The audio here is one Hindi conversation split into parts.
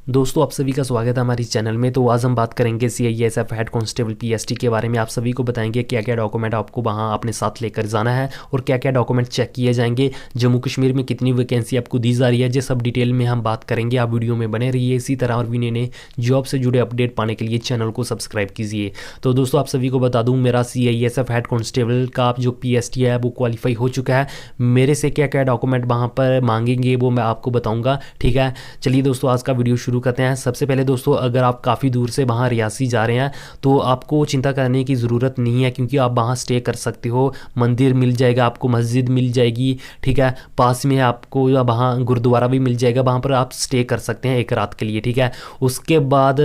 दोस्तों आप सभी का स्वागत है हमारी चैनल में। तो आज हम बात करेंगे CISF हेड कांस्टेबल PST के बारे में। आप सभी को बताएंगे क्या क्या डॉक्यूमेंट आपको वहां अपने साथ लेकर जाना है और क्या क्या डॉक्यूमेंट चेक किए जाएंगे। जम्मू कश्मीर में कितनी वैकेंसी आपको दी जा रही है, ये सब डिटेल में हम बात करेंगे। आप वीडियो में बने रहिए। इसी तरह और भी नए जॉब से जुड़े अपडेट पाने के लिए चैनल को सब्सक्राइब कीजिए। तो दोस्तों आप सभी को बता दूँ, मेरा CISF हेड कांस्टेबल का जो PST है वो क्वालिफाई हो चुका है। मेरे से क्या क्या डॉक्यूमेंट वहाँ पर मांगेंगे वो मैं आपको बताऊँगा, ठीक है। चलिए दोस्तों आज का वीडियो शुरू करते हैं। सबसे पहले दोस्तों, अगर आप काफ़ी दूर से वहाँ रियासी जा रहे हैं तो आपको चिंता करने की ज़रूरत नहीं है, क्योंकि आप वहाँ स्टे कर सकते हो। मंदिर मिल जाएगा आपको, मस्जिद मिल जाएगी, ठीक है। पास में आपको वहाँ गुरुद्वारा भी मिल जाएगा, वहाँ पर आप स्टे कर सकते हैं एक रात के लिए, ठीक है। उसके बाद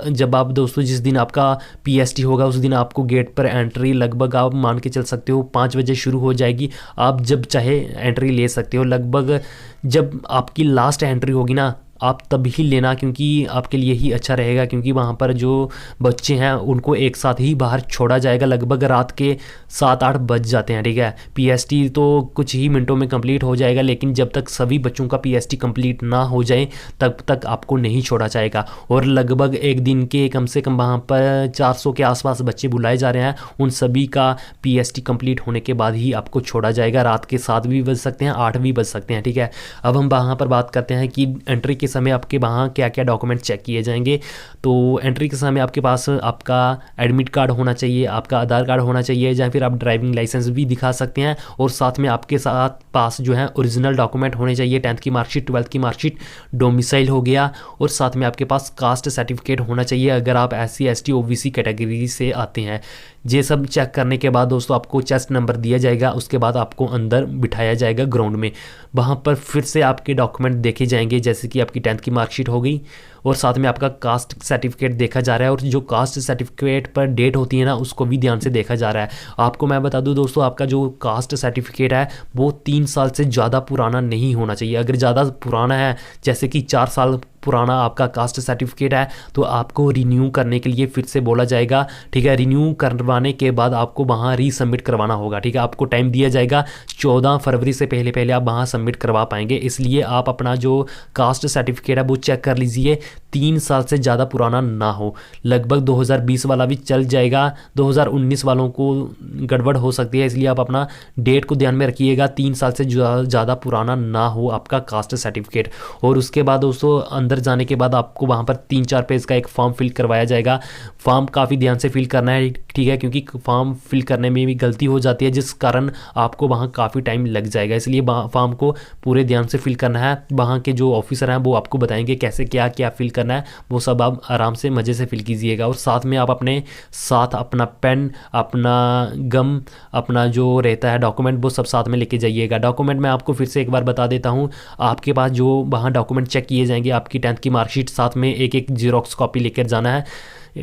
जब आप दोस्तों जिस दिन आपका PST होगा उस दिन आपको गेट पर एंट्री लगभग आप मान के चल सकते हो 5 बजे शुरू हो जाएगी। आप जब चाहे एंट्री ले सकते हो। लगभग जब आपकी लास्ट एंट्री होगी ना, आप तब ही लेना, क्योंकि आपके लिए ही अच्छा रहेगा। क्योंकि वहाँ पर जो बच्चे हैं उनको एक साथ ही बाहर छोड़ा जाएगा। लगभग रात के 7-8 बज जाते हैं, ठीक है। PST तो कुछ ही मिनटों में कंप्लीट हो जाएगा, लेकिन जब तक सभी बच्चों का PST कंप्लीट ना हो जाए तब तक आपको नहीं छोड़ा जाएगा। और लगभग एक दिन के कम से कम वहाँ पर 400 के आसपास बच्चे बुलाए जा रहे हैं। उन सभी का PST कंप्लीट होने के बाद ही आपको छोड़ा जाएगा। रात के 7 भी बज सकते हैं, 8 भी बज सकते हैं, ठीक है। अब हम वहाँ पर बात करते हैं कि एंट्री के समय आपके वहाँ क्या क्या डॉक्यूमेंट चेक किए जाएंगे। तो एंट्री के समय आपके पास आपका एडमिट कार्ड होना चाहिए, आपका आधार कार्ड होना चाहिए, या फिर आप ड्राइविंग लाइसेंस भी दिखा सकते हैं। और साथ में आपके साथ पास जो है ओरिजिनल डॉक्यूमेंट होने चाहिए। 10th की मार्कशीट, 12th की मार्कशीट, डोमिसाइल हो गया। और साथ में आपके पास कास्ट सर्टिफिकेट होना चाहिए अगर आप SC ST OBC कैटेगरी से आते हैं। ये सब चेक करने के बाद दोस्तों आपको चेस्ट नंबर दिया जाएगा। उसके बाद आपको अंदर बिठाया जाएगा ग्राउंड में। वहाँ पर फिर से आपके डॉक्यूमेंट देखे जाएंगे, जैसे कि आपकी 10th की मार्कशीट हो गई और साथ में आपका कास्ट सर्टिफिकेट देखा जा रहा है। और जो कास्ट सर्टिफिकेट पर डेट होती है ना, उसको भी ध्यान से देखा जा रहा है। आपको मैं बता दूं दोस्तों, आपका जो कास्ट सर्टिफिकेट है वो 3 साल से ज़्यादा पुराना नहीं होना चाहिए। अगर ज़्यादा पुराना है, जैसे कि 4 साल पुराना आपका कास्ट सर्टिफिकेट है, तो आपको रिन्यू करने के लिए फिर से बोला जाएगा, ठीक है। रिन्यू करवाने के बाद आपको वहाँ रीसबमिट करवाना होगा, ठीक है। आपको टाइम दिया जाएगा 14 फरवरी से पहले आप वहाँ सबमिट करवा पाएंगे। इसलिए आप अपना जो कास्ट सर्टिफिकेट है वो चेक कर लीजिए, 3 साल से ज़्यादा पुराना ना हो। लगभग 2020 वाला भी चल जाएगा, 2019 वालों को गड़बड़ हो सकती है, इसलिए आप अपना डेट को ध्यान में रखिएगा। 3 साल से ज़्यादा पुराना ना हो आपका कास्ट सर्टिफिकेट। और उसके बाद दोस्तों अंदर जाने के बाद आपको वहाँ पर 3-4 पेज का एक फॉर्म फिल करवाया जाएगा। फॉर्म काफ़ी ध्यान से फिल करना है, ठीक है, क्योंकि फॉर्म फिल करने में भी गलती हो जाती है, जिस कारण आपको वहाँ काफ़ी टाइम लग जाएगा। इसलिए फॉर्म को पूरे ध्यान से फिल करना है। वहाँ के जो ऑफिसर हैं वो आपको बताएंगे कैसे क्या क्या फिल करना है, वो सब आप आराम से मज़े से फिल कीजिएगा। और साथ में आप अपने साथ अपना पेन, अपना गम, अपना जो रहता है डॉक्यूमेंट, वो सब साथ में लेके जाइएगा। डॉक्यूमेंट मैं आपको फिर से एक बार बता देता हूँ। आपके पास जो वहाँ डॉक्यूमेंट चेक किए जाएंगे, आपकी 10th की मार्कशीट, साथ में एक जीरोक्स कॉपी लेकर जाना है।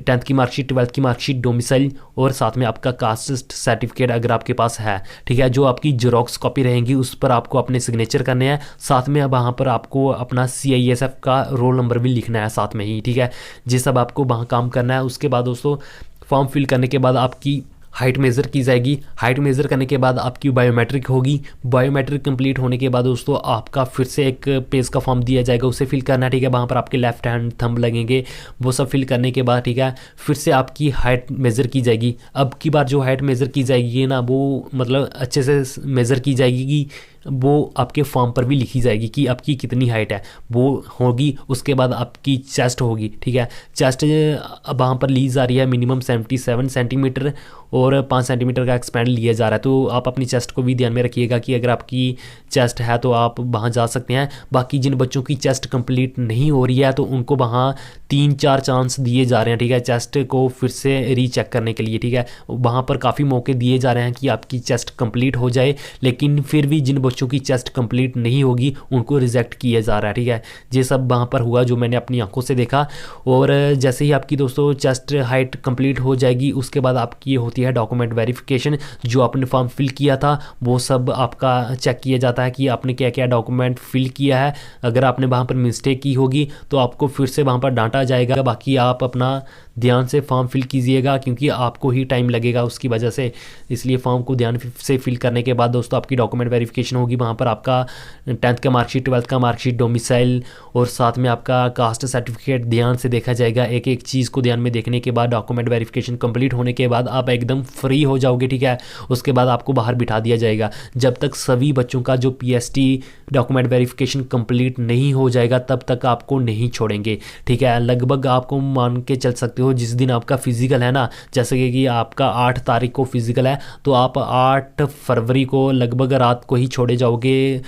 10th की मार्कशीट, 12th की मार्कशीट, डोमिसाइल, और साथ में आपका कास्ट सर्टिफिकेट अगर आपके पास है, ठीक है। जो आपकी जीरोक्स कॉपी रहेंगी उस पर आपको अपने सिग्नेचर करने हैं। साथ में वहाँ पर आपको अपना CISF का रोल नंबर भी लिखना है साथ में ही, ठीक है। ये सब आपको वहाँ काम करना है। उसके बाद दोस्तों फॉर्म फिल करने के बाद आपकी हाइट मेज़र की जाएगी। हाइट मेज़र करने के बाद आपकी बायोमेट्रिक होगी। बायोमेट्रिक कंप्लीट होने के बाद दोस्तों आपका फिर से एक पेज का फॉर्म दिया जाएगा, उसे फिल करना है, ठीक है। वहाँ पर आपके लेफ्ट हैंड थंब लगेंगे, वो सब फिल करने के बाद, ठीक है, फिर से आपकी हाइट मेज़र की जाएगी। अब की बार जो हाइट मेज़र की जाएगी ना, वो मतलब अच्छे से मेज़र की जाएगी। वो आपके फॉर्म पर भी लिखी जाएगी कि आपकी कितनी हाइट है, वो होगी। उसके बाद आपकी चेस्ट होगी, ठीक है। चेस्ट अब वहाँ पर ली जा रही है मिनिमम 77 सेंटीमीटर और 5 सेंटीमीटर का एक्सपेंड लिया जा रहा है। तो आप अपनी चेस्ट को भी ध्यान में रखिएगा कि अगर आपकी चेस्ट है तो आप वहाँ जा सकते हैं। बाकी जिन बच्चों की चेस्ट कंप्लीट नहीं हो रही है तो उनको वहाँ 3-4 चांस दिए जा रहे हैं, ठीक है, चेस्ट को फिर से रीचेक करने के लिए, ठीक है। वहाँ पर काफ़ी मौके दिए जा रहे हैं कि आपकी चेस्ट कंप्लीट हो जाए, लेकिन फिर भी जिन बच्चों की चेस्ट कंप्लीट नहीं होगी उनको रिजेक्ट किया जा रहा है, ठीक है। ये सब वहाँ पर हुआ जो मैंने अपनी आंखों से देखा। और जैसे ही आपकी दोस्तों चेस्ट हाइट कंप्लीट हो जाएगी, उसके बाद आपकी होती है डॉक्यूमेंट वेरिफिकेशन। जो आपने फॉर्म फिल किया था वो सब आपका चेक किया जाता है कि आपने क्या क्या डॉक्यूमेंट फिल किया है। अगर आपने वहाँ पर मिस्टेक की होगी तो आपको फिर से वहाँ पर डांटा जाएगा। बाकी आप अपना ध्यान से फॉर्म फिल कीजिएगा, क्योंकि आपको ही टाइम लगेगा उसकी वजह से। इसलिए फॉर्म को ध्यान से फिल करने के बाद दोस्तों आपकी डॉक्यूमेंट वेरिफिकेशन होगी वहाँ पर आपका 10th का मार्कशीट, 12th का मार्कशीट, डोमिसाइल और साथ में आपका कास्ट सर्टिफिकेट ध्यान से देखा जाएगा। एक एक चीज़ को ध्यान में देखने के बाद डॉक्यूमेंट वेरिफिकेशन कंप्लीट होने के बाद आप एकदम फ्री हो जाओगे, ठीक है। उसके बाद आपको बाहर बिठा दिया जाएगा। जब तक सभी बच्चों का जो पीएसटी डॉक्यूमेंट वेरिफिकेशन कंप्लीट नहीं हो जाएगा तब तक आपको नहीं छोड़ेंगे, ठीक है। लगभग आपको मान के चल सकते हो जिस दिन आपका फिजिकल है ना, जैसे कि आपका 8 तारीख को फिजिकल है तो आप 8 फरवरी को लगभग रात को ही छोड़े जाओगे।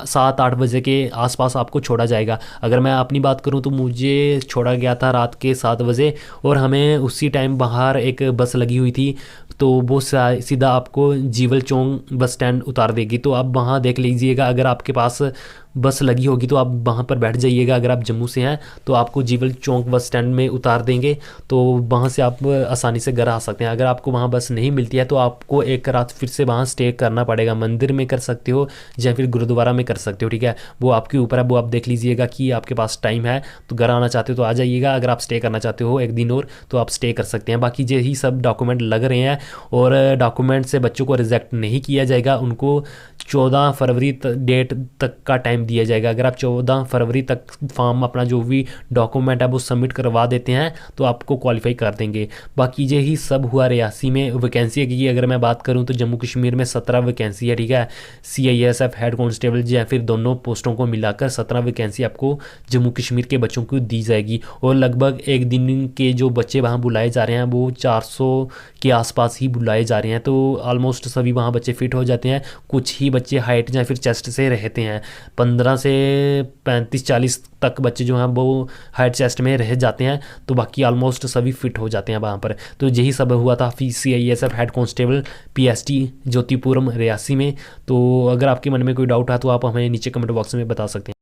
7-8 बजे के आसपास आपको छोड़ा जाएगा। अगर मैं अपनी बात करूं तो मुझे छोड़ा गया था रात के 7 बजे और हमें उसी टाइम बाहर एक बस लगी हुई थी तो वो सीधा आपको जीवल चौक बस स्टैंड उतार देगी। तो आप वहाँ देख लीजिएगा, अगर आपके पास बस लगी होगी तो आप वहाँ पर बैठ जाइएगा। अगर आप जम्मू से हैं तो आपको जीवल चौक बस स्टैंड में उतार देंगे तो वहाँ से आप आसानी से घर आ सकते हैं। अगर आपको वहाँ बस नहीं मिलती है तो आपको एक रात फिर से वहाँ स्टे करना पड़ेगा। मंदिर में कर सकते हो या फिर गुरुद्वारा में कर सकते हो, ठीक है। वो आपके ऊपर है, वो आप देख लीजिएगा कि आपके पास टाइम है तो घर आना चाहते हो तो आ जाइएगा। अगर आप स्टे करना चाहते हो एक दिन और तो आप स्टे कर सकते हैं। बाकी यही सब डॉक्यूमेंट लग रहे हैं और डॉक्यूमेंट से बच्चों को रिजेक्ट नहीं किया जाएगा। उनको 14 फरवरी डेट तक का टाइम दिया जाएगा। अगर आप 14 फरवरी तक फॉर्म अपना जो भी डॉक्यूमेंट है वो सबमिट करवा देते हैं तो आपको क्वालिफाई कर देंगे। बाकी यही सब हुआ रियासी में वैकेंसी की। अगर मैं बात करूं तो जम्मू कश्मीर में 17 वैकेंसी है, ठीक है। CISF हेड कांस्टेबल या फिर दोनों पोस्टों को मिलाकर 17 वैकेंसी आपको जम्मू कश्मीर के बच्चों को दी जाएगी। और लगभग एक दिन के जो बच्चे वहाँ बुलाए जा रहे हैं वो 400 के आसपास ही बुलाए जा रहे हैं। तो ऑलमोस्ट सभी वहाँ बच्चे फिट हो जाते हैं। कुछ ही बच्चे हाइट या फिर चेस्ट से रहते हैं। 15 से 35-40 तक बच्चे जो हैं वो हाइट चेस्ट में रह जाते हैं तो बाकी ऑलमोस्ट सभी फिट हो जाते हैं वहाँ पर। तो यही सब हुआ था CISF head constable PST Jyotipuram Reasi में। तो अगर आपके मन में कोई डाउट है तो आप हमें नीचे कमेंट बॉक्स में बता सकते हैं।